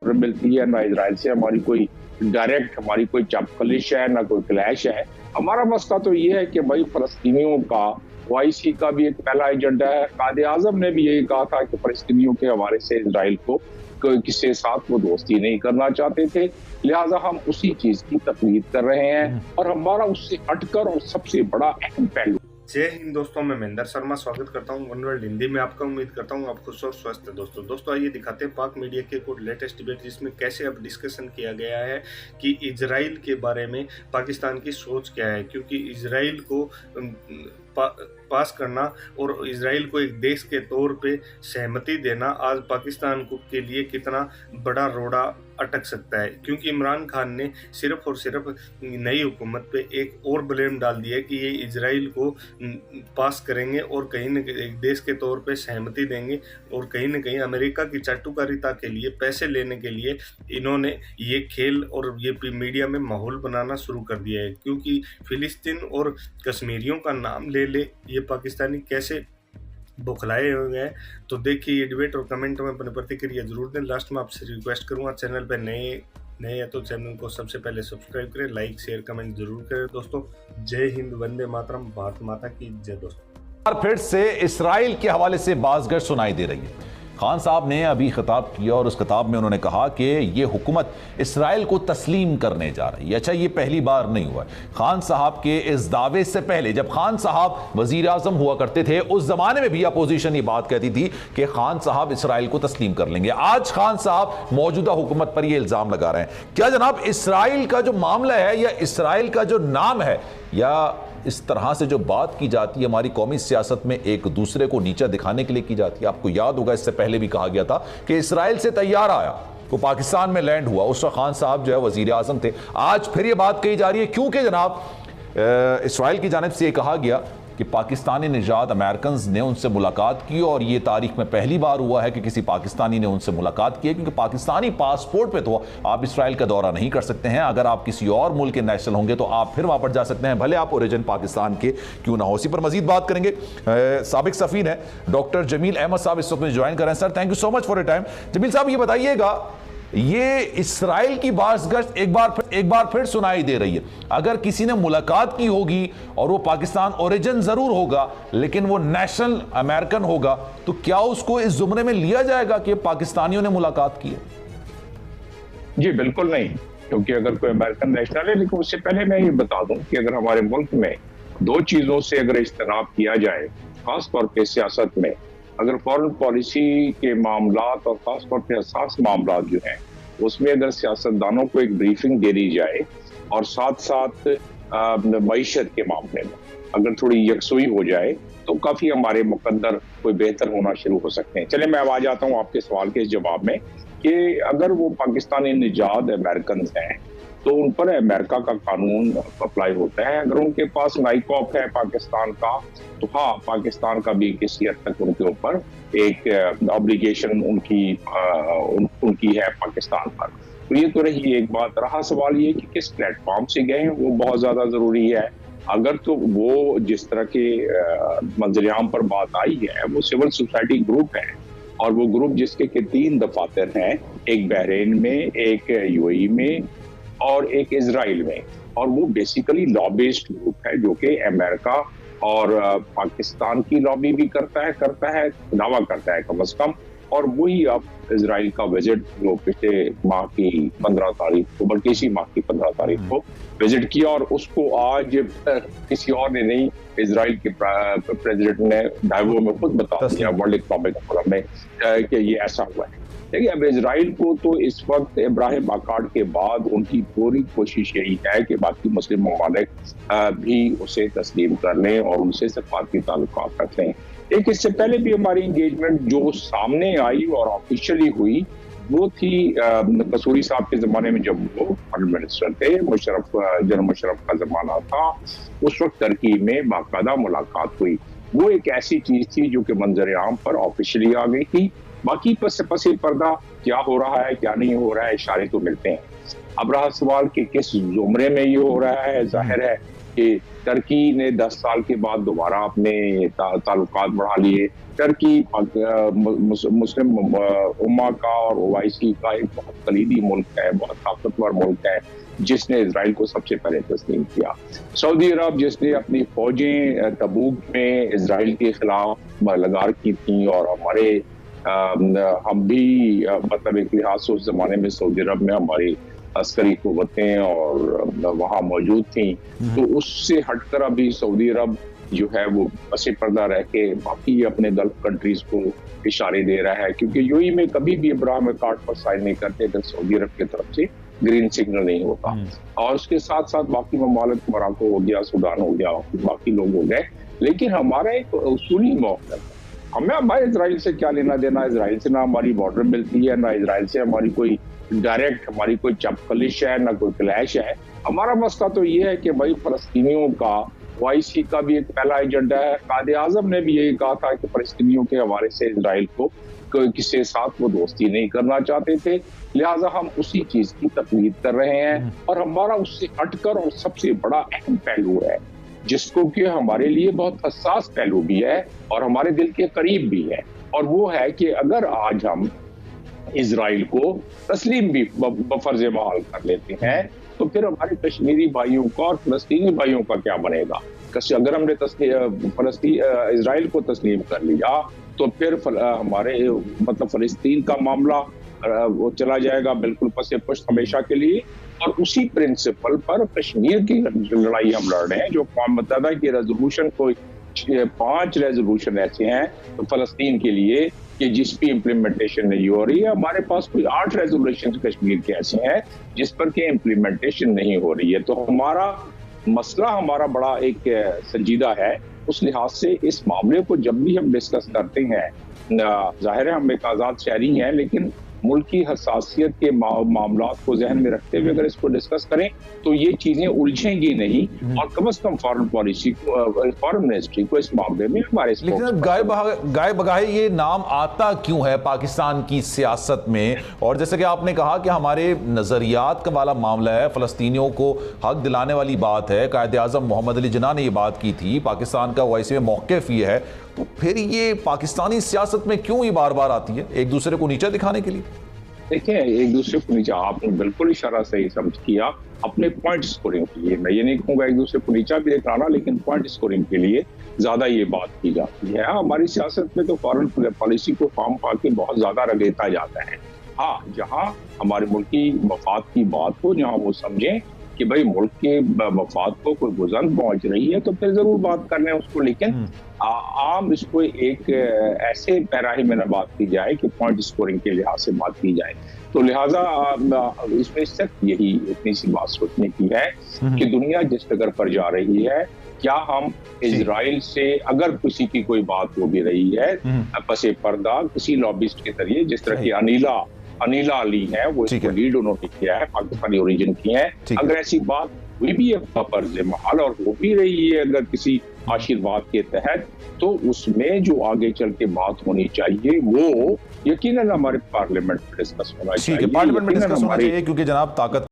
Order मिलती है, ना इजराइल से हमारी कोई डायरेक्ट हमारी कोई चापकलिश है, ना कोई क्लैश है। हमारा मसला तो ये है कि भाई फलस्तीनियों का OIC का भी एक पहला एजेंडा है। कायदे आजम ने भी यही कहा था कि फलस्तीनियों के हवाले से इजराइल को किसी साथ वो दोस्ती नहीं करना चाहते थे, लिहाजा हम उसी चीज की तकलीफ कर रहे हैं और हमारा उससे हटकर और सबसे बड़ा अहम पहलू। जय हिंद दोस्तों, मैं महेंद्र शर्मा स्वागत करता हूं वन वर्ल्ड हिंदी में आपका। उम्मीद करता हूं आप खुश और स्वस्थ हैं। दोस्तों आइए दिखाते हैं पाक मीडिया के कुछ लेटेस्ट डिबेट, जिसमें कैसे अब डिस्कशन किया गया है कि इजराइल के बारे में पाकिस्तान की सोच क्या है, क्योंकि इजराइल को पास करना और इजराइल को एक देश के तौर पे सहमति देना आज पाकिस्तान को के लिए कितना बड़ा रोड़ा अटक सकता है, क्योंकि इमरान खान ने सिर्फ और सिर्फ नई हुकूमत पे एक और ब्लेम डाल दिया कि ये इजराइल को पास करेंगे और कहीं न कहीं एक देश के तौर पे सहमति देंगे और कहीं न कहीं अमेरिका की चाटुकारिता के लिए पैसे लेने के लिए इन्होंने ये खेल और ये मीडिया में माहौल बनाना शुरू कर दिया है। क्योंकि फिलिस्तीन और कश्मीरियों का नाम ले ये पाकिस्तानी कैसे बौखलाए हुए हैं। तो देखिए ये डिबेट और कमेंट में अपनी प्रतिक्रिया जरूर दें। लास्ट में आपसे रिक्वेस्ट करूंगा, चैनल पर नए है तो चैनल को सबसे पहले सब्सक्राइब करें, लाइक शेयर कमेंट जरूर करें। दोस्तों जय हिंद, वंदे मातरम, भारत माता की जय। दोस्तों फिर से इस्राइल के हवाले से बाज़गश्त सुनाई दे रही है। खान साहब ने अभी खिताब किया और उस खिताब में उन्होंने कहा कि ये हुकूमत इस्राइल को तस्लीम करने जा रही है। अच्छा, ये पहली बार नहीं हुआ है। खान साहब के इस दावे से पहले जब खान साहब वजीर आजम हुआ करते थे, उस जमाने में भी अपोजिशन ये बात कहती थी कि खान साहब इस्राइल को तस्लीम कर लेंगे। आज खान साहब मौजूदा हुकूमत पर ये इल्जाम लगा रहे हैं। क्या जनाब इस्राइल का जो मामला है या इस्राइल का जो नाम है या इस तरह से जो बात की जाती है हमारी कौमी सियासत में एक दूसरे को नीचा दिखाने के लिए की जाती है? आपको याद होगा इससे पहले भी कहा गया था कि इस्राइल से तैयार आया वो पाकिस्तान में लैंड हुआ, उस वक्त खान साहब जो है वजीर आजम थे। आज फिर ये बात कही जा रही है क्योंकि जनाब इस्राइल की जानिब से ये कहा गया कि पाकिस्तानी निजात अमेरिकन ने उनसे मुलाकात की और ये तारीख में पहली बार हुआ है कि किसी पाकिस्तानी ने उनसे मुलाकात की है, क्योंकि पाकिस्तानी पासपोर्ट पे तो आप इस्राइल का दौरा नहीं कर सकते हैं। अगर आप किसी और मुल्क के नेशनल होंगे तो आप फिर वहाँ पर जा सकते हैं, भले आप ओरिजिन पाकिस्तान के क्यों ना हो। इसी पर मजीद बात करेंगे। साबिक सफ़ीर है डॉक्टर जमील अहमद साहब इस वक्त में ज्वाइन कर रहे हैं। Sir thank you so much for your time. Jamil sahab ये बताइएगा, ये इस्राइल की बाज़गश्त एक बार फिर सुनाई दे रही है। अगर किसी ने मुलाकात की होगी और वो पाकिस्तान ओरिजिन जरूर होगा लेकिन वो नेशनल अमेरिकन होगा, तो क्या उसको इस जुमरे में लिया जाएगा कि पाकिस्तानियों ने मुलाकात की है? जी बिल्कुल नहीं, क्योंकि अगर कोई अमेरिकन नेशनल है। लेकिन उससे पहले मैं ये बता दूं कि अगर हमारे मुल्क में दो चीजों से अगर इज्तनाब किया जाए, खास तौर पर सियासत में, अगर फॉरेन पॉलिसी के मामलात और खासतौर पर हसास मामलात जो हैं उसमें अगर सियासतदानों को एक ब्रीफिंग दे दी जाए और साथ साथ मईशत के मामले में अगर थोड़ी यकसुई हो जाए तो काफी हमारे मुकद्दर कोई बेहतर होना शुरू हो सकते हैं। चले मैं अब आ जाता हूँ आपके सवाल के जवाब में कि अगर वो पाकिस्तानी निजात अमेरिकन हैं तो उन पर अमेरिका का कानून अप्लाई होता है। अगर उनके पास नाइकॉप है पाकिस्तान का तो हाँ, पाकिस्तान का भी किसी हद तक उनके ऊपर एक ऑब्लिगेशन उनकी है पाकिस्तान पर। तो ये तो रही एक बात। रहा सवाल ये कि किस प्लेटफॉर्म से गए हैं, वो बहुत ज्यादा जरूरी है। अगर तो वो जिस तरह के मंजरियाम पर बात आई है वो सिविल सोसाइटी ग्रुप है और वो ग्रुप जिसके के 3 दफातर हैं, एक बहरीन में, एक UAE में और एक इजराइल में, और वो बेसिकली लॉबिस्ट ग्रुप है जो कि अमेरिका और पाकिस्तान की लॉबी भी करता है दावा करता है कम से कम। और वही अब इजराइल का विजिट जो पिछले माह की 15 तारीख को, बल्कि इसी माह की 15 तारीख को विजिट किया, और उसको आज किसी और ने नहीं, इजराइल के प्रेसिडेंट ने दावो में खुद बता दिया वर्ल्ड इकोनॉमिक फोरम में कि ये ऐसा हुआ है। देखिए अब इजराइल को तो इस वक्त इब्राहिम अकार्ड के बाद उनकी पूरी कोशिश यही है कि बाकी मुस्लिम ममालिक भी उसे तस्लीम कर लें और उनसे सफारती ताल्लुकात रख लें। एक इससे पहले भी हमारी इंगेजमेंट जो सामने आई और ऑफिशियली हुई वो थी कसूरी साहब के जमाने में, जब वो फॉरेन मिनिस्टर थे, जनरल मुशर्रफ का जमाना था। उस वक्त टर्की में बाकायदा मुलाकात हुई। वो एक ऐसी चीज थी जो कि मंजर आम पर ऑफिशियली आ गई थी। बाकी पसे पर्दा क्या हो रहा है क्या नहीं हो रहा है, इशारे तो मिलते हैं। अब रहा सवाल कि किस जुमरे में ये हो रहा है, जाहिर है कि टर्की ने 10 साल के बाद दोबारा अपने ताल्लुकात बढ़ा लिए। टर्की मुस्लिम उम्मा का और ओवैसी का एक बहुत कलीदी मुल्क है, बहुत ताकतवर मुल्क है, जिसने इजराइल को सबसे पहले तस्लीम किया। सऊदी अरब जिसने अपनी फौजें तबूक में इजराइल के खिलाफ लगार की थी, और हम भी मतलब एक लिहाज से उस जमाने में सऊदी अरब में हमारी अस्करी कुव्वतें और वहाँ मौजूद थी, तो उससे हटकर अभी सऊदी अरब जो है वो पसे पर्दा रह के बाकी अपने गल्फ कंट्रीज को इशारे दे रहा है, क्योंकि यूएई में कभी भी अब्राहम अकॉर्ड पर साइन नहीं करते अगर सऊदी अरब की तरफ से ग्रीन सिग्नल नहीं होता। और उसके साथ साथ बाकी ममालिक, मोरक्को हो गया, सूडान हो गया, बाकी लोग हो गए, लेकिन हमारा एक उसूली मौक़िफ़ है। हमें हमारे इजराइल से क्या लेना देना? इजराइल से ना हमारी बॉर्डर मिलती है, ना इजराइल से हमारी कोई डायरेक्ट हमारी कोई चपकलिश है, ना कोई क्लैश है। हमारा मसला तो ये है कि भाई फलस्तीनियों का, ओआईसी का भी एक पहला एजेंडा है। कायदे आज़म ने भी यही कहा था कि फलस्तीनियों के हवाले से इजराइल को किसी साथ वो दोस्ती नहीं करना चाहते थे, लिहाजा हम उसी चीज की तकलीद कर रहे हैं। और हमारा उससे हटकर और सबसे बड़ा अहम पहलू है, जिसको कि हमारे लिए बहुत हसास पहलू भी है और हमारे दिल के करीब भी है, और वो है कि अगर आज हम इजराइल को तस्लीम भी बफर्ज महल कर लेते हैं, तो फिर हमारे कश्मीरी भाइयों का और फलस्तीनी भाइयों का क्या बनेगा? अगर हमने इजराइल को तस्लीम कर लिया तो फिर हमारे मतलब फलस्तीन का मामला वो चला जाएगा बिल्कुल पसे पुश्त हमेशा के लिए। और उसी प्रिंसिपल पर कश्मीर की लड़ाई हम लड़ रहे हैं, जो अक़वाम मुत्तहिदा की रेजोल्यूशन को 5 रेजोल्यूशन ऐसे हैं तो फलस्तीन के लिए कि जिसकी इम्प्लीमेंटेशन नहीं हो रही है। हमारे पास कोई 8 रेजोल्यूशन कश्मीर के ऐसे हैं जिस पर के इम्प्लीमेंटेशन नहीं हो रही है। तो हमारा मसला हमारा बड़ा एक संजीदा है। उस लिहाज से इस मामले को जब भी हम डिस्कस करते हैं, जाहिर है हम एक आज़ाद शहरी हैं, लेकिन मुल्क की हसासियत के मामलों को जहन में रखते हुए अगर इसको डिस्कस करें तो ये चीजें उलझेंगी नहीं, और कम से कम फॉरेन पॉलिसी को, फॉरेन मिनिस्ट्री को इस मामले में हमारे। लेकिन गाय बगाए ये नाम आता क्यों है पाकिस्तान की सियासत में? और जैसे कि आपने कहा कि हमारे नजरियात का वाला मामला है, फलस्तीनियों को हक दिलाने वाली बात है, कायदे आज़म मोहम्मद अली जिन्ना ने ये बात की थी, पाकिस्तान का ओआईसी में मौक़िफ़ ये है, तो फिर ये पाकिस्तानी सियासत में क्यों ये बार बार आती है, एक दूसरे को नीचा दिखाने के लिए? देखिए, एक दूसरे को नीचा, आपने बिल्कुल इशारा सही समझ किया, अपने पॉइंट स्कोरिंग के लिए। मैं ये नहीं कहूँगा एक दूसरे को नीचा भी दिखाना, लेकिन पॉइंट स्कोरिंग के लिए ज्यादा ये बात की जाती है। हमारी सियासत में तो फॉरेन पॉलिसी को फार्म पाके बहुत ज्यादा रगेता जाता है। हाँ, जहाँ हमारे मुल्क की मफाद की बात हो, जहाँ वो समझें कि भाई मुल्क के मफाद को कोई गुजन पहुंच रही है, तो फिर जरूर बात कर लें उसको, लेकिन आम इसको एक ऐसे पैराहे में न बात की जाए कि पॉइंट स्कोरिंग के लिहाज से बात की जाए। तो लिहाजा इसमें सिर्फ यही इतनी सी बात सोचने की है कि दुनिया जिस जगह पर जा रही है, क्या हम इजराइल से अगर किसी की कोई बात हो भी रही है पसे पर्दा किसी लॉबिस्ट के जरिए, जिस तरह की अनिला अली है, वो इसको लीड उन्होंने किया है, पाकिस्तानी ओरिजिन की है, अगर ऐसी बात हुई भी है फर्ज महल और हो भी रही है अगर किसी आशीर्वाद के तहत, तो उसमें जो आगे चल के बात होनी चाहिए वो यकीनन हमारे पार्लियामेंट में डिस्कस होना चाहिए। पार्लियामेंट में डिस्कस होना चाहिए, क्योंकि जनाब ताकत